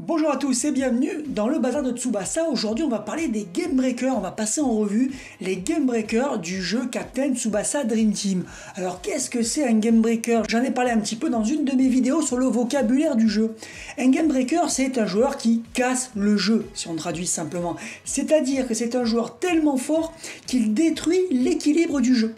Bonjour à tous et bienvenue dans le bazar de Tsubasa. Aujourd'hui on va parler des Game Breakers, on va passer en revue les Game Breakers du jeu Captain Tsubasa Dream Team. Alors qu'est-ce que c'est un Game Breaker? J'en ai parlé un petit peu dans une de mes vidéos sur le vocabulaire du jeu. Un Game Breaker c'est un joueur qui casse le jeu, si on traduit simplement. C'est-à-dire que c'est un joueur tellement fort qu'il détruit l'équilibre du jeu.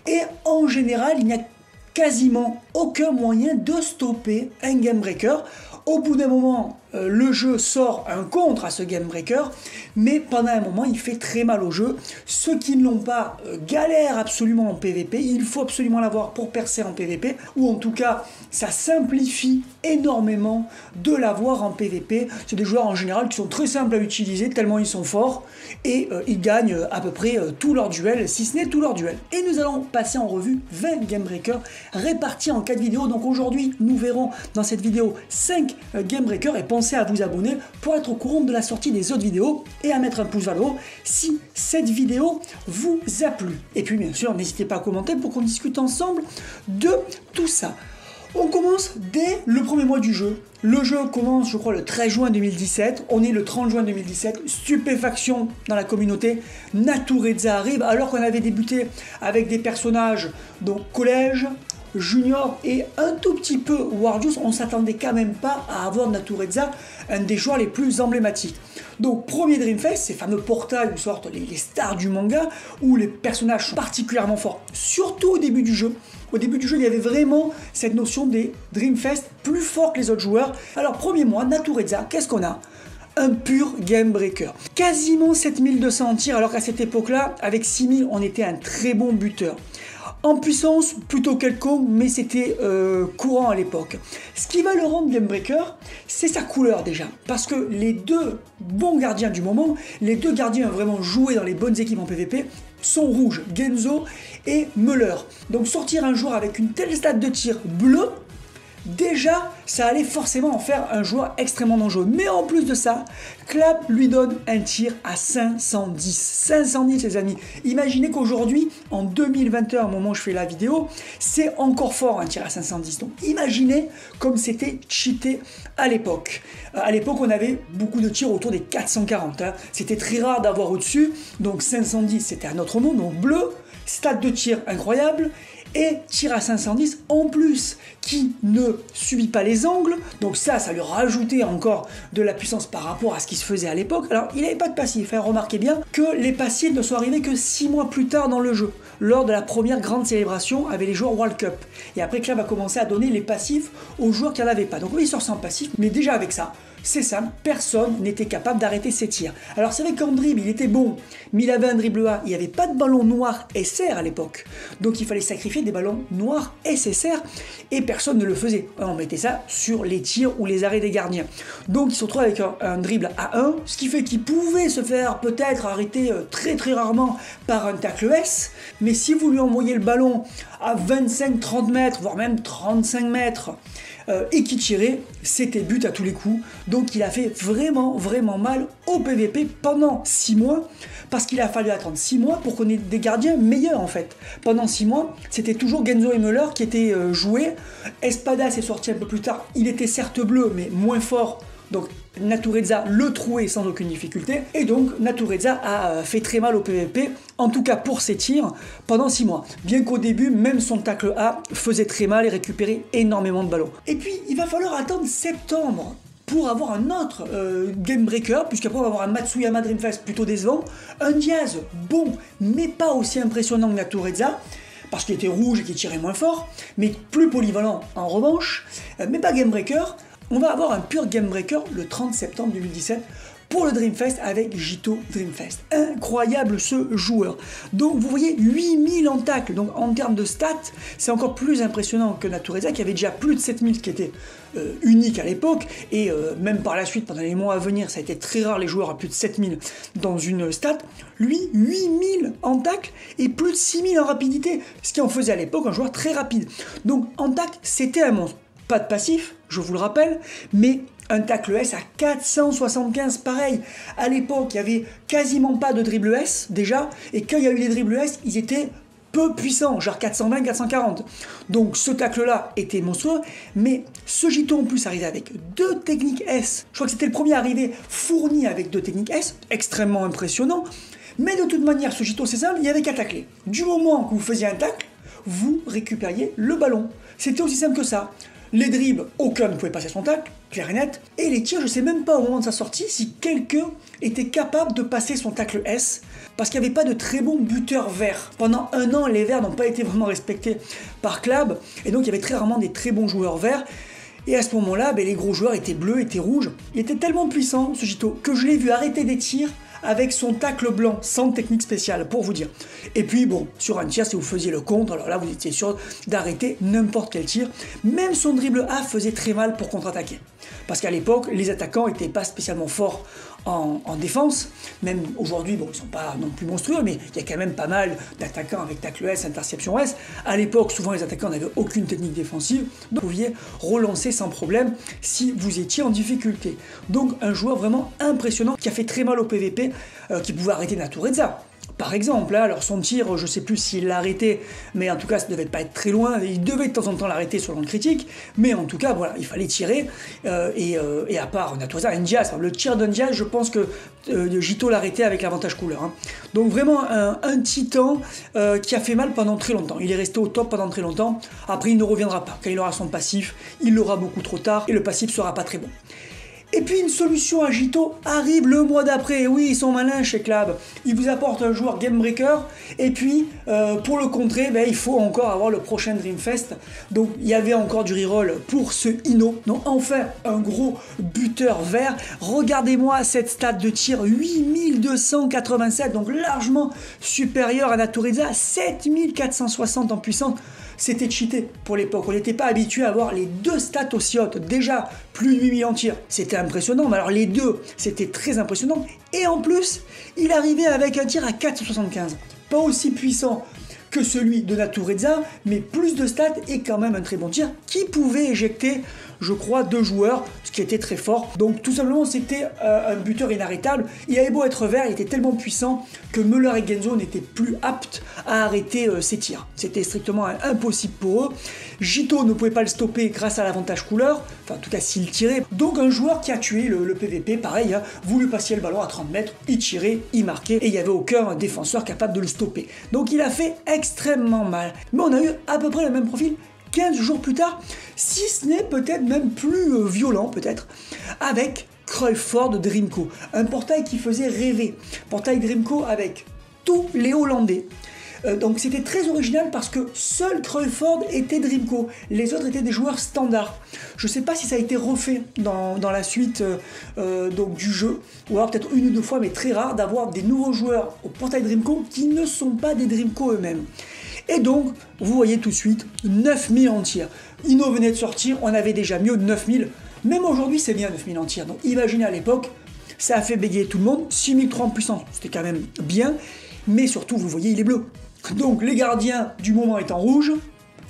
Et en général il n'y a quasiment aucun moyen de stopper un Game Breaker. Au bout d'un moment, le jeu sort un contre à ce Game Breaker, mais pendant un moment, il fait très mal au jeu. Ceux qui ne l'ont pas galèrent absolument en PvP. Il faut absolument l'avoir pour percer en PvP, ou en tout cas, ça simplifie énormément de l'avoir en PvP. C'est des joueurs en général qui sont très simples à utiliser, tellement ils sont forts, et ils gagnent à peu près tous leurs duels, si ce n'est tous leurs duels. Et nous allons passer en revue 20 Game Breakers répartis en 4 vidéos. Donc aujourd'hui, nous verrons dans cette vidéo 5 Game Breakers, et pensez à vous abonner pour être au courant de la sortie des autres vidéos et à mettre un pouce vers le haut si cette vidéo vous a plu. Et puis bien sûr, n'hésitez pas à commenter pour qu'on discute ensemble de tout ça. On commence dès le premier mois du jeu. Le jeu commence, je crois, le 13 juin 2017. On est le 30 juin 2017. Stupéfaction dans la communauté. Natureza arrive alors qu'on avait débuté avec des personnages donc collège, junior et un tout petit peu Warjuice. On s'attendait quand même pas à avoir Natureza, un des joueurs les plus emblématiques. Donc premier Dreamfest, ces fameux portails où sortent les stars du manga, où les personnages sont particulièrement forts, surtout au début du jeu. Au début du jeu, il y avait vraiment cette notion des Dreamfest plus forts que les autres joueurs. Alors premier mois, Natureza, qu'est-ce qu'on a? Un pur Game Breaker. Quasiment 7200 en tir, alors qu'à cette époque-là, avec 6000, on était un très bon buteur. En puissance, plutôt quelconque, mais c'était courant à l'époque. Ce qui va le rendre Game Breaker, c'est sa couleur déjà. Parce que les deux bons gardiens du moment, les deux gardiens vraiment joués dans les bonnes équipes en PvP, sont rouges, Genzo et Muller. Donc sortir un joueur avec une telle stat de tir bleu, déjà, ça allait forcément en faire un joueur extrêmement dangereux. Mais en plus de ça, Clap lui donne un tir à 510. 510 les amis. Imaginez qu'aujourd'hui, en 2021, au moment où je fais la vidéo, c'est encore fort un tir à 510. Donc imaginez comme c'était cheaté à l'époque. À l'époque, on avait beaucoup de tirs autour des 440. Hein. C'était très rare d'avoir au-dessus. Donc 510, c'était un autre nom. Donc bleu, stade de tir incroyable. Et tir à 510 en plus, qui ne subit pas les angles, donc ça lui rajoutait encore de la puissance par rapport à ce qui se faisait à l'époque. Alors il n'avait pas de passif, hein. Remarquez bien que les passifs ne sont arrivés que 6 mois plus tard dans le jeu, lors de la première grande célébration avec les joueurs World Cup. Et après Club a commencé à donner les passifs aux joueurs qui n'en avaient pas. Donc oui, il sort sans passif, mais déjà avec ça, c'est simple, personne n'était capable d'arrêter ses tirs. Alors c'est vrai qu'en dribble, il était bon, mais il avait un dribble A, il n'y avait pas de ballon noir SR à l'époque. Donc il fallait sacrifier des ballons noirs SSR, et personne ne le faisait. On mettait ça sur les tirs ou les arrêts des gardiens. Donc il se retrouve avec un dribble à 1, ce qui fait qu'il pouvait se faire peut-être arrêter très rarement par un tacle S, mais si vous lui envoyez le ballon à 25-30 mètres, voire même 35 mètres, et qui tirait, c'était but à tous les coups. Donc il a fait vraiment mal au PVP pendant 6 mois, parce qu'il a fallu attendre 6 mois pour qu'on ait des gardiens meilleurs en fait. Pendant 6 mois, c'était toujours Genzo et Muller qui étaient joués. Espada s'est sorti un peu plus tard, il était certes bleu mais moins fort. Donc Natureza le trouait sans aucune difficulté, et donc Natureza a fait très mal au PvP, en tout cas pour ses tirs, pendant 6 mois. Bien qu'au début, même son tacle A faisait très mal et récupérait énormément de ballons. Et puis, il va falloir attendre septembre pour avoir un autre Game Breaker, puisqu'après on va avoir un Matsuyama Dreamfest plutôt décevant, un Diaz bon, mais pas aussi impressionnant que Natureza, parce qu'il était rouge et qu'il tirait moins fort, mais plus polyvalent en revanche, mais pas Game Breaker. On va avoir un pur Game Breaker le 30 septembre 2017 pour le Dreamfest avec Jito Dreamfest. Incroyable ce joueur. Donc vous voyez 8000 en tacle. Donc en termes de stats, c'est encore plus impressionnant que Natureza qui avait déjà plus de 7000, qui était unique à l'époque. Et même par la suite, pendant les mois à venir, ça a été très rare les joueurs à plus de 7000 dans une stat. Lui, 8000 en tacle et plus de 6000 en rapidité. Ce qui en faisait à l'époque un joueur très rapide. Donc en tacle, c'était un monstre. Pas de passif, je vous le rappelle, mais un tacle S à 475, pareil. À l'époque, il n'y avait quasiment pas de dribble S, déjà, et quand il y a eu des dribbles S, ils étaient peu puissant, genre 420, 440. Donc ce tacle-là était monstrueux, mais ce Jito en plus arrivait avec 2 techniques S. Je crois que c'était le premier arrivé fourni avec 2 techniques S, extrêmement impressionnant. Mais de toute manière, ce Jito c'est simple, il y avait qu'à tacler. Du moment que vous faisiez un tacle, vous récupériez le ballon. C'était aussi simple que ça. Les dribbles, aucun ne pouvait passer son tacle, clair et net. Et les tirs, je ne sais même pas au moment de sa sortie si quelqu'un était capable de passer son tacle S, parce qu'il n'y avait pas de très bons buteurs verts. Pendant un an, les verts n'ont pas été vraiment respectés par Club, et donc il y avait très rarement des très bons joueurs verts. Et à ce moment-là, les gros joueurs étaient bleus, étaient rouges. Il était tellement puissant, ce Jito, que je l'ai vu arrêter des tirs avec son tacle blanc, sans technique spéciale, pour vous dire. Et puis bon, sur un tir, si vous faisiez le contre, alors là vous étiez sûr d'arrêter n'importe quel tir. Même son dribble A faisait très mal pour contre-attaquer. Parce qu'à l'époque, les attaquants n'étaient pas spécialement forts en défense. Même aujourd'hui, bon, ils ne sont pas non plus monstrueux, mais il y a quand même pas mal d'attaquants avec tacle S, interception S. À l'époque, souvent les attaquants n'avaient aucune technique défensive, donc vous pouviez relancer sans problème si vous étiez en difficulté. Donc un joueur vraiment impressionnant qui a fait très mal au PVP, qui pouvait arrêter Natureza. Par exemple, alors son tir, je ne sais plus s'il l'a arrêté, mais en tout cas ça ne devait pas être très loin, il devait de temps en temps l'arrêter sur le critique, mais en tout cas voilà, il fallait tirer, et à part Natureza, Ndiaye, le tir d'Ndiaye, je pense que Jito l'arrêtait avec l'avantage couleur. Hein. Donc vraiment un titan qui a fait mal pendant très longtemps, il est resté au top pendant très longtemps, après il ne reviendra pas, quand il aura son passif, il l'aura beaucoup trop tard, et le passif sera pas très bon. Et puis une solution à Jito arrive le mois d'après. Oui, ils sont malins chez Club. Ils vous apportent un joueur Game Breaker. Et puis, pour le contrer, il faut encore avoir le prochain Dreamfest. Donc, il y avait encore du reroll pour ce Ino. Donc, enfin, un gros buteur vert. Regardez-moi cette stat de tir. 8287. Donc, largement supérieur à Natureza. 7460 en puissance. C'était cheaté pour l'époque. On n'était pas habitué à avoir les 2 stats aussi hautes. Déjà, plus de 8000 en tir. C'était impressionnant. Mais alors, les 2, c'était très impressionnant. Et en plus, il arrivait avec un tir à 475. Pas aussi puissant que celui de Natureza, mais plus de stats et quand même un très bon tir qui pouvait éjecter, je crois, 2 joueurs, ce qui était très fort. Donc tout simplement, c'était un buteur inarrêtable. Il avait beau être vert, il était tellement puissant que Müller et Genzo n'étaient plus aptes à arrêter ses tirs. C'était strictement impossible pour eux. Jito ne pouvait pas le stopper grâce à l'avantage couleur, enfin en tout cas s'il tirait. Donc un joueur qui a tué le PVP, pareil, hein, vous lui passiez le ballon à 30 mètres, il tirait, il marquait, et il n'y avait aucun défenseur capable de le stopper. Donc il a fait extrêmement mal. Mais on a eu à peu près le même profil 15 jours plus tard, si ce n'est peut-être même plus violent, peut-être, avec Cruijfford Dreamco. Un portail qui faisait rêver. Portail Dreamco avec tous les Hollandais. Donc c'était très original parce que seul Cruijfford était Dreamco, les autres étaient des joueurs standards. Je ne sais pas si ça a été refait dans la suite donc du jeu, ou alors peut-être 1 ou 2 fois, mais très rare d'avoir des nouveaux joueurs au portail Dreamco qui ne sont pas des Dreamco eux-mêmes. Et donc, vous voyez tout de suite, 9000 en tir. Ino venait de sortir, on avait déjà mieux de 9000. Même aujourd'hui, c'est bien 9000 en tir. Donc imaginez à l'époque, ça a fait bégayer tout le monde. 6003 en puissance, c'était quand même bien. Mais surtout, vous voyez, il est bleu. Donc les gardiens du moment étant rouges,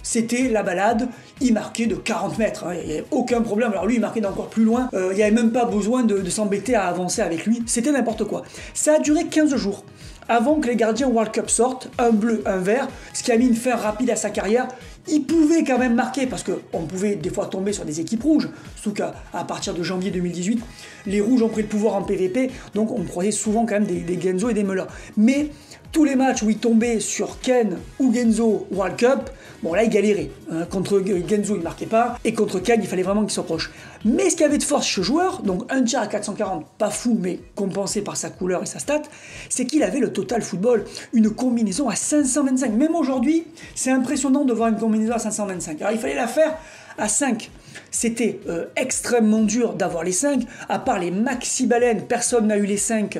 c'était la balade, il marquait de 40 mètres, hein, il n'y avait aucun problème. Alors lui, il marquait d'encore plus loin, il n'y avait même pas besoin de s'embêter à avancer avec lui, c'était n'importe quoi. Ça a duré 15 jours, avant que les gardiens World Cup sortent, un bleu, un vert, ce qui a mis une fin rapide à sa carrière. Il pouvait quand même marquer, parce qu'on pouvait des fois tomber sur des équipes rouges, surtout qu'à partir de janvier 2018, les rouges ont pris le pouvoir en PVP, donc on croisait souvent quand même des Genzo et des Müller. Mais tous les matchs où il tombait sur Ken ou Genzo World Cup, bon là il galérait. Hein. Contre Genzo il marquait pas, et contre Ken il fallait vraiment qu'il s'approche. Mais ce qu'il y avait de force chez ce joueur, donc un tir à 440, pas fou mais compensé par sa couleur et sa stat, c'est qu'il avait le total football, une combinaison à 525. Même aujourd'hui, c'est impressionnant de voir une combinaison à 525. Alors il fallait la faire à 5. C'était extrêmement dur d'avoir les 5, à part les maxi baleines, personne n'a eu les 5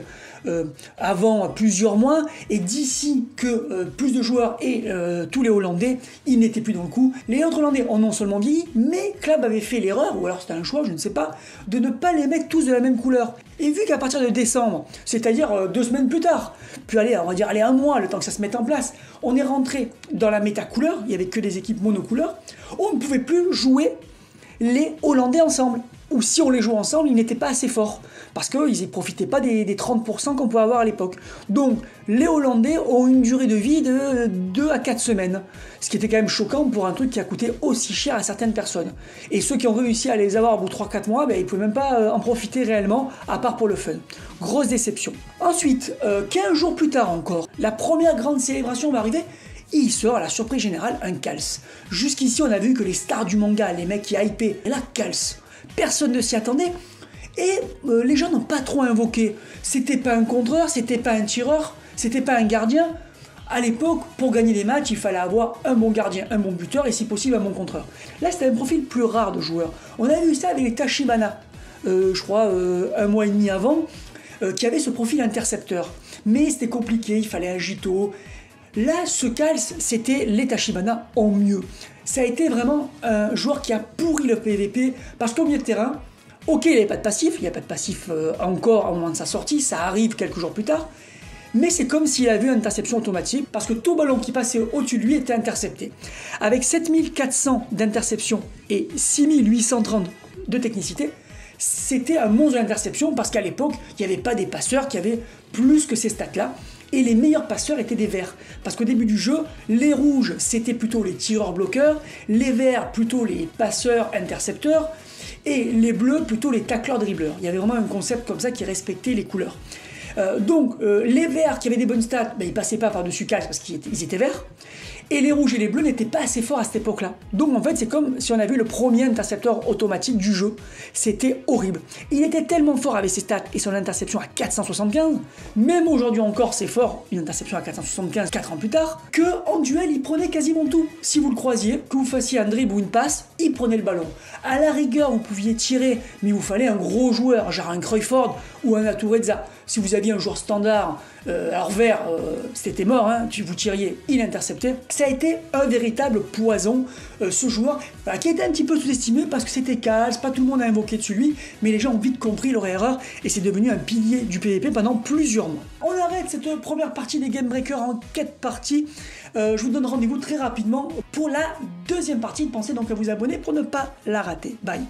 avant plusieurs mois, et d'ici que plus de joueurs et tous les Hollandais, ils n'étaient plus dans le coup. Les autres Hollandais en ont seulement vieilli, mais Club avait fait l'erreur, ou alors c'était un choix, je ne sais pas, de ne pas les mettre tous de la même couleur. Et vu qu'à partir de décembre, c'est-à-dire 2 semaines plus tard, puis allez, on va dire allez, 1 mois, le temps que ça se mette en place, on est rentré dans la méta couleur, il n'y avait que des équipes monocouleurs, on ne pouvait plus jouer les Hollandais ensemble. ou si on les jouait ensemble, ils n'étaient pas assez forts, parce qu'ils ne profitaient pas des 30% qu'on pouvait avoir à l'époque. Donc les Hollandais ont une durée de vie de 2 à 4 semaines, ce qui était quand même choquant pour un truc qui a coûté aussi cher à certaines personnes. Et ceux qui ont réussi à les avoir au bout de 3-4 mois, ben, ils ne pouvaient même pas en profiter réellement, à part pour le fun. Grosse déception. Ensuite, 15 jours plus tard encore, la première grande célébration va arriver. Il sort à la surprise générale un Kals. Jusqu'ici, on a vu que les stars du manga, les mecs qui hypaient, et là, Kals. Personne ne s'y attendait et les gens n'ont pas trop invoqué. C'était pas un contreur, c'était pas un tireur, c'était pas un gardien. À l'époque, pour gagner des matchs, il fallait avoir un bon gardien, un bon buteur et si possible un bon contreur. Là, c'était un profil plus rare de joueurs. On a vu ça avec les Tachibana, je crois 1 mois et demi avant, qui avait ce profil intercepteur. Mais c'était compliqué, il fallait un Jito. Là, ce Kals, c'était les Tachibana en mieux. Ça a été vraiment un joueur qui a pourri le PVP, parce qu'au milieu de terrain, ok, il n'y avait pas de passif, il n'y a pas de passif encore au moment de sa sortie, ça arrive quelques jours plus tard, mais c'est comme s'il avait une interception automatique, parce que tout ballon qui passait au-dessus de lui était intercepté. Avec 7400 d'interception et 6830 de technicité, c'était un monstre d'interception, parce qu'à l'époque, il n'y avait pas des passeurs qui avaient plus que ces stats-là. Et les meilleurs passeurs étaient des verts. Parce qu'au début du jeu, les rouges, c'était plutôt les tireurs-bloqueurs, les verts, plutôt les passeurs-intercepteurs, et les bleus, plutôt les tacleurs-dribbleurs. Il y avait vraiment un concept comme ça qui respectait les couleurs. Donc, les verts qui avaient des bonnes stats, ben, ils passaient pas par-dessus Kals parce qu'ils étaient verts. Et les rouges et les bleus n'étaient pas assez forts à cette époque-là. Donc en fait, c'est comme si on avait le premier intercepteur automatique du jeu. C'était horrible. Il était tellement fort avec ses stats et son interception à 475, même aujourd'hui encore c'est fort, une interception à 475 4 ans plus tard, que en duel, il prenait quasiment tout. Si vous le croisiez, que vous fassiez un dribble ou une passe, il prenait le ballon. À la rigueur, vous pouviez tirer, mais il vous fallait un gros joueur, genre un Cruyfford ou un Atureza. Si vous aviez un joueur standard, alors vert, c'était mort, hein, vous tiriez, il interceptait. Ça a été un véritable poison, ce joueur, qui était un petit peu sous-estimé parce que c'était Kals, pas tout le monde a invoqué dessus lui, mais les gens ont vite compris leur erreur et c'est devenu un pilier du PvP pendant plusieurs mois. On arrête cette première partie des Game Breakers en 4 parties. Je vous donne rendez-vous très rapidement pour la deuxième partie. Pensez donc à vous abonner pour ne pas la rater. Bye.